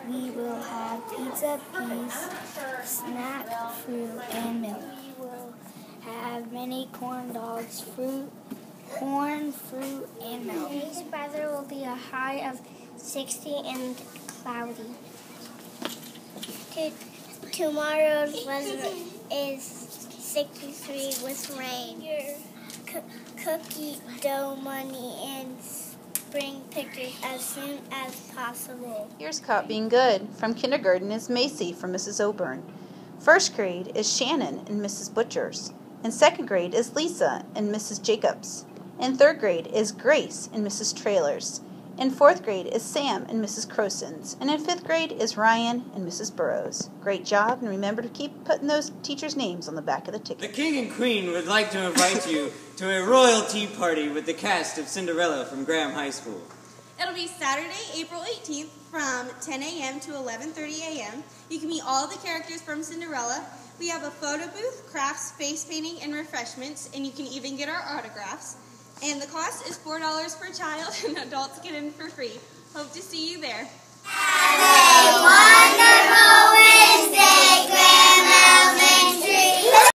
We will have pizza, peas, snack, fruit, and milk. We will have many corn dogs, corn, fruit, and milk. Today's weather will be a high of 60 and cloudy. Tomorrow's weather is 63 with rain. Cookie dough money and bring pictures as soon as possible. Here's Caught Being Good. From kindergarten is Macy from Mrs. Oburn. First grade is Shannon and Mrs. Butchers. In second grade is Lisa and Mrs. Jacobs. In third grade is Grace and Mrs. Trailers. In fourth grade is Sam and Mrs. Crosons. And in fifth grade is Ryan and Mrs. Burrows. Great job, and remember to keep putting those teachers' names on the back of the ticket. The King and Queen would like to invite you to a royal tea party with the cast of Cinderella from Graham High School. It'll be Saturday, April 18th from 10 a.m. to 11:30 a.m. You can meet all of the characters from Cinderella. We have a photo booth, crafts, face painting, and refreshments, and you can even get our autographs. And the cost is $4 per child, and adults get in for free. Hope to see you there. Have a wonderful